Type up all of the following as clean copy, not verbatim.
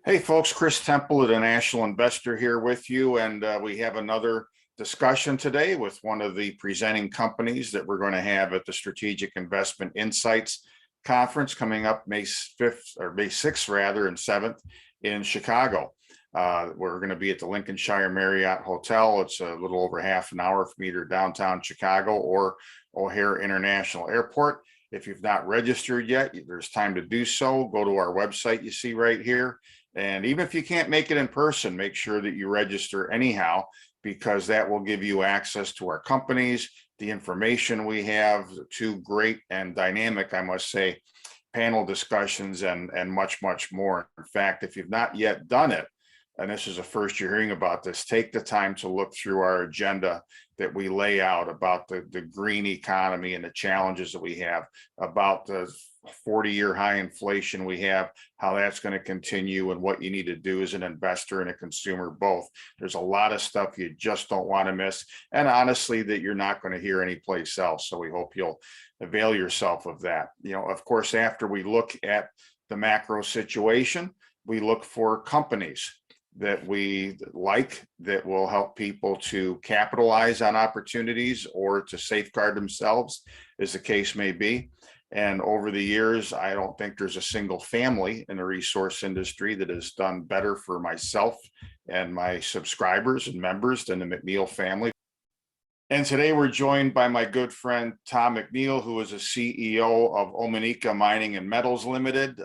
Hey folks, Chris Temple, the National Investor here with you, and we have another discussion today with one of the presenting companies that we're going to have at the Strategic Investment Insights Conference coming up May 5th or May 6th rather and 7th in Chicago. We're going to be at the Lincolnshire Marriott Hotel. It's a little over half an hour from either downtown Chicago or O'Hare International Airport. If you've not registered yet, there's time to do so. Go to our website you see right here. And even if you can't make it in person, make sure that you register anyhow, because that will give you access to our companies, the information we have, two great and dynamic, I must say, panel discussions and much, much more. In fact, if you've not yet done it, and this is the first you're hearing about this, take the time to look through our agenda that we lay out about the green economy and the challenges that we have, about the 40-year high inflation we have, how that's going to continue, and what you need to do as an investor and a consumer both. There's a lot of stuff you just don't want to miss, and honestly that you're not going to hear anyplace else. So we hope you'll avail yourself of that. You know, of course, after we look at the macro situation, we look for companies that we like that will help people to capitalize on opportunities or to safeguard themselves, as the case may be. And over the years, I don't think there's a single family in the resource industry that has done better for myself and my subscribers and members than the McNeil family. And today we're joined by my good friend, Tom McNeil, who is a CEO of Omineca Mining and Metals Limited.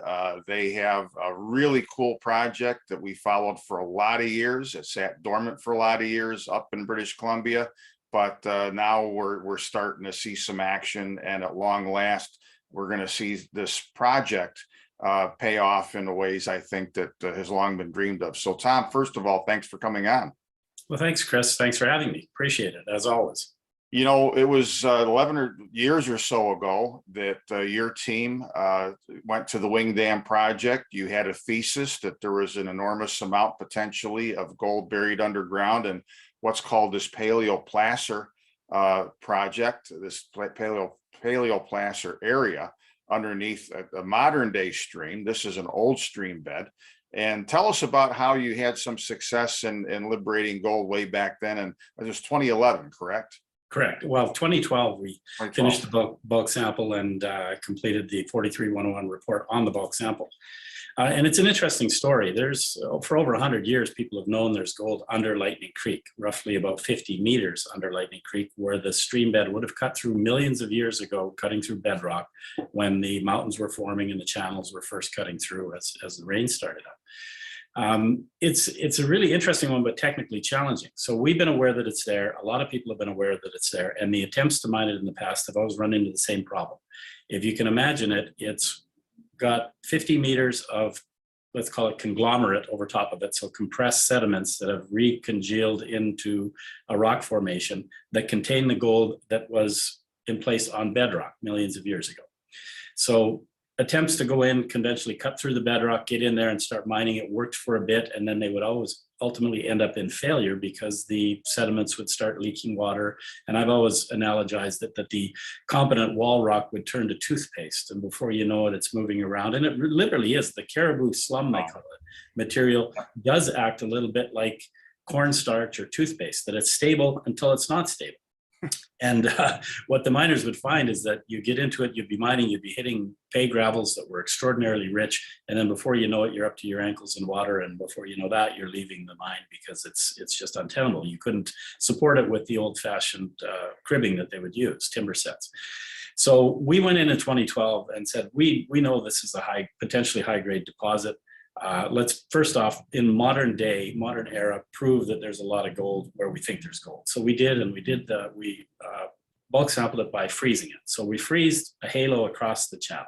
They have a really cool project that we followed for a lot of years. It sat dormant for a lot of years up in British Columbia, but now we're starting to see some action, and at long last, we're going to see this project pay off in the ways I think that has long been dreamed of. So Tom, first of all, thanks for coming on. Well, thanks, Chris. Thanks for having me. Appreciate it, as always. You know, it was 11 years or so ago that your team went to the Wing Dam project. You had a thesis that there was an enormous amount potentially of gold buried underground in what's called this paleoplacer project, this paleoplacer area underneath a modern day stream. This is an old stream bed. And tell us about how you had some success in liberating gold way back then. And it was 2011, correct? Correct. Well, 2012, we finished the bulk sample and completed the 43-101 report on the bulk sample. And it's an interesting story. There's, for over 100 years, people have known there's gold under Lightning Creek, roughly about 50 meters under Lightning Creek, where the stream bed would have cut through millions of years ago, cutting through bedrock when the mountains were forming and the channels were first cutting through as the rain started up. It's a really interesting one, but technically challenging. So we've been aware that it's there. A lot of people have been aware that it's there, and the attempts to mine it in the past have always run into the same problem. If you can imagine it, it's got 50 meters of, let's call it conglomerate over top of it. So compressed sediments that have recongealed into a rock formation that contain the gold that was in place on bedrock millions of years ago. So attempts to go in, conventionally cut through the bedrock, get in there and start mining it worked for a bit, and then they would always ultimately end up in failure because the sediments would start leaking water. And I've always analogized that the competent wall rock would turn to toothpaste, and before you know it, it's moving around. And it literally is. The caribou slum, they call it, material does act a little bit like cornstarch or toothpaste, that it's stable until it's not stable. And what the miners would find is that you get into it, you'd be mining, you'd be hitting pay gravels that were extraordinarily rich, and then before you know it, you're up to your ankles in water, and before you know that, you're leaving the mine because it's just untenable. You couldn't support it with the old-fashioned cribbing that they would use, timber sets. So we went in 2012 and said, we know this is a potentially high-grade deposit. Let's first off, in modern era, prove that there's a lot of gold where we think there's gold. So we did, and we bulk sampled it by freezing it. So we freezed a halo across the channel,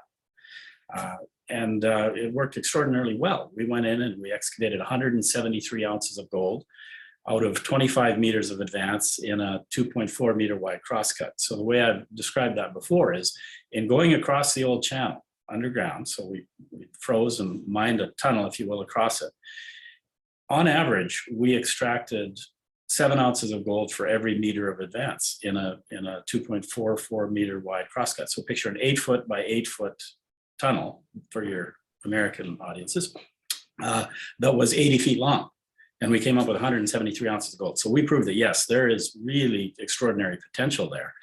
and it worked extraordinarily well. We went in and we excavated 173 ounces of gold out of 25 meters of advance in a 2.4 meter wide crosscut. So the way I've described that before is in going across the old channel underground. So we froze and mined a tunnel, if you will, across it. On average, we extracted 7 ounces of gold for every meter of advance in a 2.44 meter wide crosscut. So picture an 8 foot by 8 foot tunnel for your American audiences. that was 80 feet long. And we came up with 173 ounces of gold. So we proved that, yes, there is really extraordinary potential there.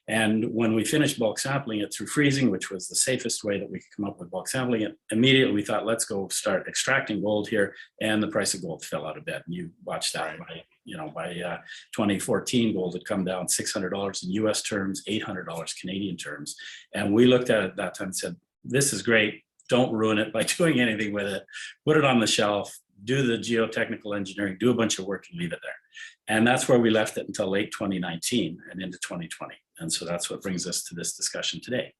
And when we finished bulk sampling it through freezing, which was the safest way that we could come up with bulk sampling it, immediately we thought, let's go start extracting gold here. And the price of gold fell out a bit. And you watched that by 2014, gold had come down $600 in US terms, $800 Canadian terms. And we looked at it at that time and said, this is great. Don't ruin it by doing anything with it. Put it on the shelf. Do the geotechnical engineering, do a bunch of work and leave it there. And that's where we left it until late 2019 and into 2020. And so that's what brings us to this discussion today.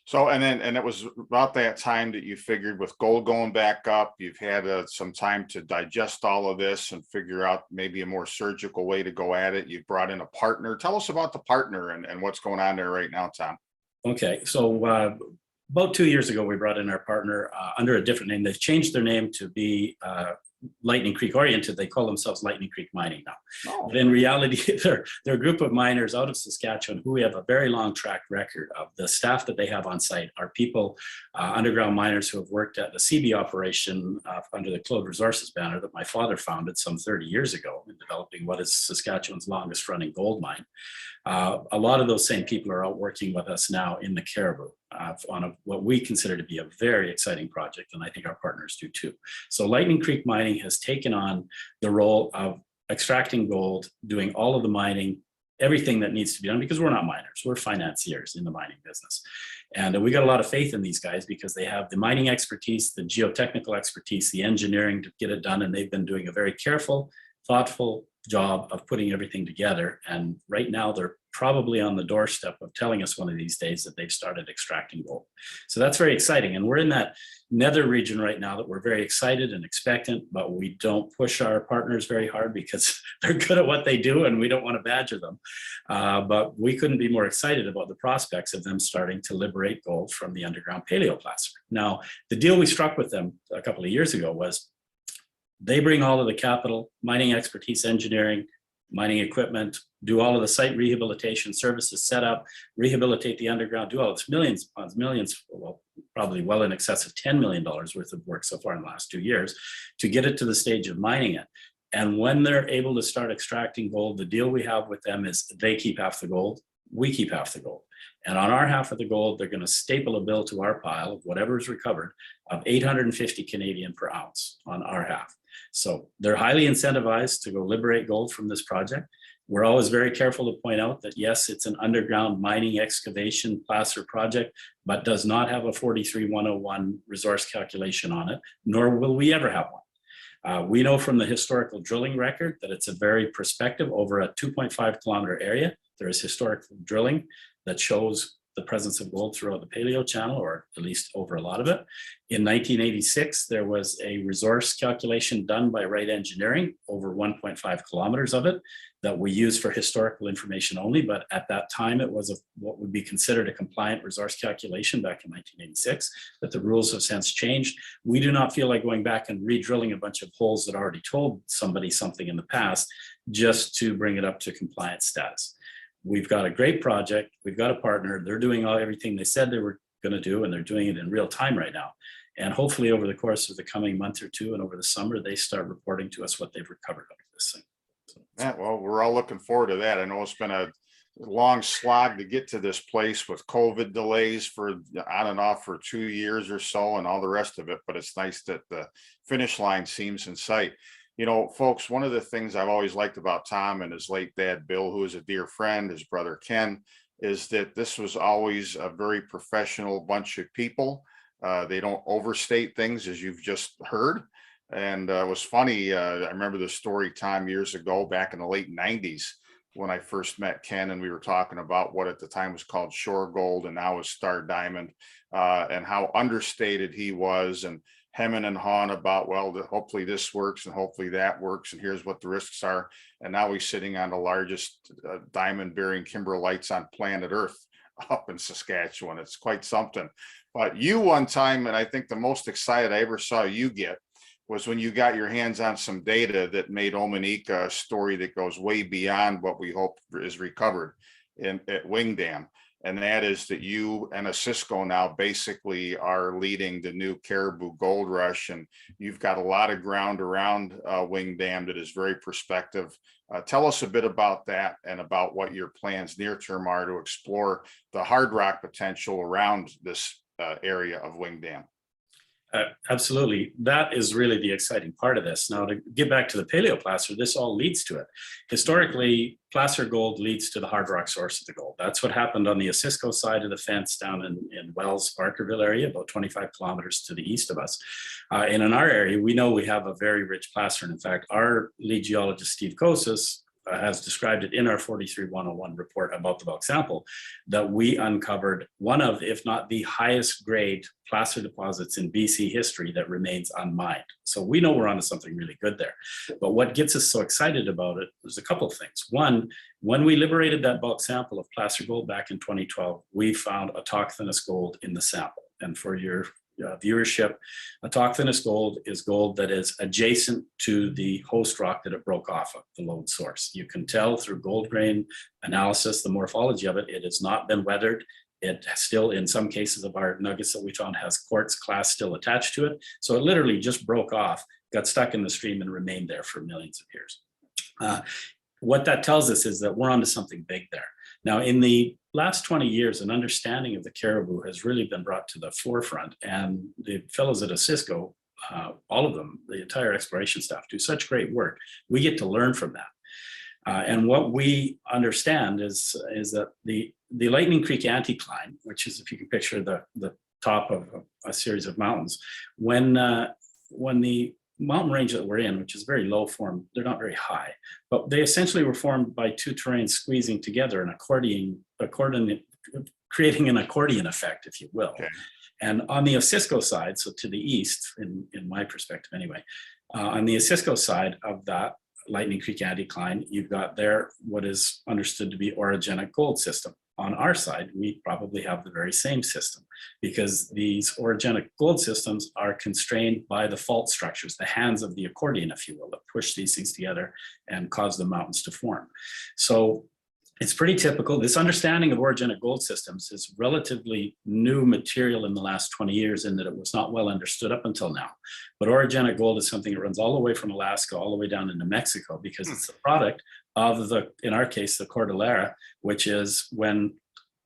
So, and it was about that time that you figured with gold going back up, you've had some time to digest all of this and figure out maybe a more surgical way to go at it. You brought in a partner. Tell us about the partner and what's going on there right now, Tom. Okay, so about 2 years ago, we brought in our partner under a different name. They've changed their name to be Lightning Creek oriented. They call themselves Lightning Creek Mining now. Oh. But in reality, they're a group of miners out of Saskatchewan who have a very long track record of the staff that they have on site are people, underground miners who have worked at the CB operation under the Claude Resources banner that my father founded some 30 years ago in developing what is Saskatchewan's longest running gold mine. A lot of those same people are out working with us now in the Caribou on what we consider to be a very exciting project, and I think our partners do too. So Lightning Creek Mining has taken on the role of extracting gold, doing all of the mining, everything that needs to be done, because we're not miners, we're financiers in the mining business. And we got a lot of faith in these guys because they have the mining expertise, the geotechnical expertise, the engineering to get it done, and they've been doing a very careful, thoughtful job of putting everything together. And right now they're probably on the doorstep of telling us one of these days that they've started extracting gold. So that's very exciting. And we're in that nether region right now that we're very excited and expectant, but we don't push our partners very hard because they're good at what they do and we don't want to badger them. But we couldn't be more excited about the prospects of them starting to liberate gold from the underground paleoplacer. Now, the deal we struck with them a couple of years ago was they bring all of the capital, mining expertise, engineering, mining equipment, do all of the site rehabilitation services, set up, rehabilitate the underground, do all this millions, well, probably well in excess of $10 million worth of work so far in the last 2 years to get it to the stage of mining it. And when they're able to start extracting gold, the deal we have with them is they keep half the gold, we keep half the gold. And on our half of the gold, they're going to staple a bill to our pile of whatever is recovered of 850 Canadian per ounce on our half. So they're highly incentivized to go liberate gold from this project. We're always very careful to point out that, yes, it's an underground mining excavation placer project, but does not have a 43-101 resource calculation on it, nor will we ever have one. We know from the historical drilling record that it's a very prospective over a 2.5 kilometer area. There is historical drilling that shows the presence of gold throughout the Paleo Channel, or at least over a lot of it. In 1986, there was a resource calculation done by Wright Engineering, over 1.5 kilometers of it, that we use for historical information only. But at that time, it was what would be considered a compliant resource calculation back in 1986, but the rules have since changed. We do not feel like going back and re-drilling a bunch of holes that already told somebody something in the past just to bring it up to compliant status. We've got a great project. We've got a partner. They're doing everything they said they were going to do, and they're doing it in real time right now. And hopefully over the course of the coming month or two and over the summer, they start reporting to us what they've recovered out of this thing. So, yeah, well, we're all looking forward to that. I know it's been a long slog to get to this place with COVID delays for on and off for 2 years or so and all the rest of it, but it's nice that the finish line seems in sight. You know, folks, one of the things I've always liked about Tom and his late dad, Bill, who is a dear friend, his brother, Ken, is that this was always a very professional bunch of people. They don't overstate things, as you've just heard. And it was funny. I remember the story time years ago, back in the late 90s, when I first met Ken, and we were talking about what at the time was called Shore Gold and now is Star Diamond, and how understated he was, and hemming and hawing about, well, hopefully this works and hopefully that works, and here's what the risks are. And now he's sitting on the largest diamond bearing kimberlites on planet Earth up in Saskatchewan. It's quite something. But you one time, and I think the most excited I ever saw you get, was when you got your hands on some data that made Omineca a story that goes way beyond what we hope is recovered at Wing Dam. and that is that you and Cisco now basically are leading the new Caribou Gold Rush, and you've got a lot of ground around Wing Dam that is very prospective. Tell us a bit about that and about what your plans near term are to explore the hard rock potential around this area of Wing Dam. Absolutely. That is really the exciting part of this. Now, to get back to the paleoplacer, this all leads to it. Historically, placer gold leads to the hard rock source of the gold. That's what happened on the Cisco side of the fence down in Wells, Barkerville area, about 25 kilometers to the east of us. And in our area, we know we have a very rich placer. And in fact, our lead geologist, Steve Kosis, has described it in our 43101 report about the bulk sample, that we uncovered one of, if not the highest grade placer deposits in BC history that remains unmined. So we know we're onto something really good there. But what gets us so excited about it, there's a couple of things. One, when we liberated that bulk sample of placer gold back in 2012, we found autochthonous gold in the sample. And for your viewership, autochthonous gold is gold that is adjacent to the host rock that it broke off of, the lode source. You can tell through gold grain analysis, the morphology of it, it has not been weathered. It still, in some cases of our nuggets that we found, has quartz clast still attached to it. So it literally just broke off, got stuck in the stream and remained there for millions of years. What that tells us is that we're onto something big there. Now, in the last 20 years, an understanding of the caribou has really been brought to the forefront, and the fellows at Cisco, all of them, the entire exploration staff, do such great work. We get to learn from that. And what we understand is that the Lightning Creek Anticline, which is, if you can picture the top of a series of mountains, when the mountain range that we're in, which is very low form, they're not very high, but they essentially were formed by two terrains squeezing together and creating an accordion effect, if you will. Okay. And on the Cisco side, so to the east, in my perspective anyway, on the Cisco side of that Lightning Creek Anticline, you've got there what is understood to be orogenic gold system. On our side, we probably have the very same system, because these orogenic gold systems are constrained by the fault structures, the hands of the accordion, if you will, that push these things together and cause the mountains to form. So it's pretty typical. This understanding of orogenic gold systems is relatively new material in the last 20 years, in that it was not well understood up until now. But orogenic gold is something that runs all the way from Alaska all the way down into Mexico, because it's the product of the, in our case, the Cordillera, which is when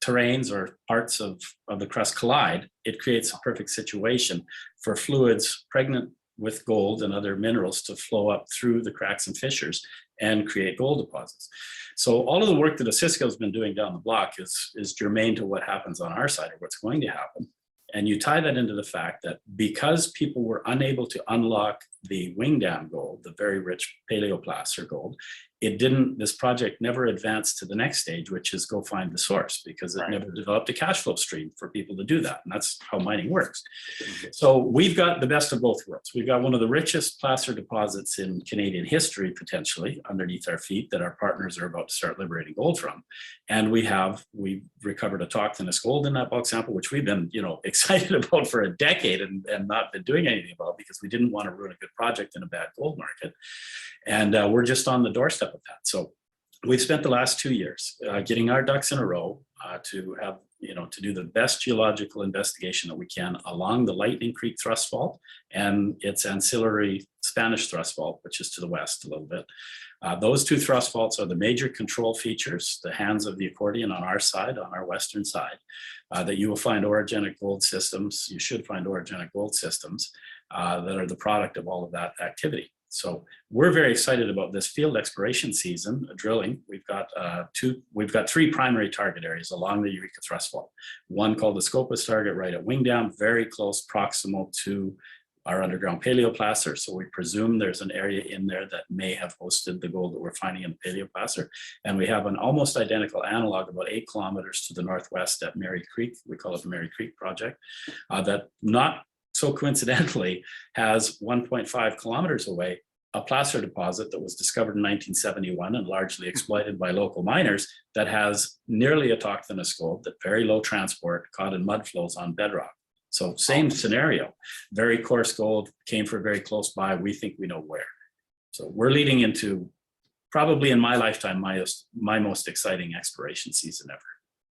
terrains or parts of the crust collide, it creates a perfect situation for fluids pregnant with gold and other minerals to flow up through the cracks and fissures and create gold deposits. So all of the work that Cisco has been doing down the block is germane to what happens on our side, or what's going to happen. And you tie that into the fact that because people were unable to unlock the Wing Dam gold, the very rich paleoplacer gold, this project never advanced to the next stage, which is go find the source, because it never developed a cash flow stream for people to do that. And that's how mining works. So we've got the best of both worlds. We've got one of the richest placer deposits in Canadian history, potentially, underneath our feet, that our partners are about to start liberating gold from. And we recovered autochthonous gold in that bulk sample, which we've been, excited about for a decade and not been doing anything about, because we didn't want to ruin a good project in a bad gold market. And we're just on the doorstep of that. So we've spent the last 2 years getting our ducks in a row to have, to do the best geological investigation that we can along the Lightning Creek thrust fault and its ancillary Spanish thrust fault, which is to the west a little bit. Those two thrust faults are the major control features, the hands of the accordion on our side, on our western side, that you will find orogenic gold systems. You should find orogenic gold systems that are the product of all of that activity. So we're very excited about this field exploration season, drilling. We've got three primary target areas along the Eureka thrust fault. One called the Scopus target right at Wing Dam, very close proximal to our underground paleoplacer. So we presume there's an area in there that may have hosted the gold that we're finding in the paleoplacer. And we have an almost identical analog about 8 kilometers to the northwest at Mary Creek. We call it the Mary Creek Project, that not so coincidentally has 1.5 kilometers away a placer deposit that was discovered in 1971 and largely exploited by local miners, that has nearly autochthonous gold, that very low transport, caught in mud flows on bedrock. So same scenario, very coarse gold, came from very close by. We think we know where. So we're leading into, probably in my lifetime, my most exciting exploration season ever.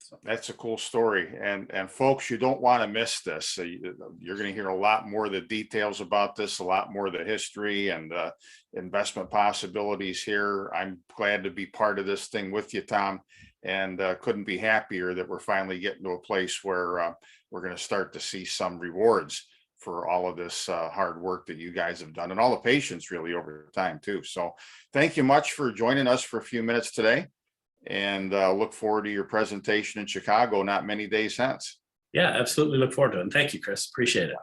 So That's a cool story. And folks, you don't want to miss this. You're going to hear a lot more of the details about this, a lot more of the history and investment possibilities here. I'm glad to be part of this thing with you, Tom, and couldn't be happier that we're finally getting to a place where we're going to start to see some rewards for all of this hard work that you guys have done and all the patience really over time too. So thank you much for joining us for a few minutes today. And look forward to your presentation in Chicago not many days hence. yeah, absolutely look forward to it. And thank you, Chris. Appreciate it.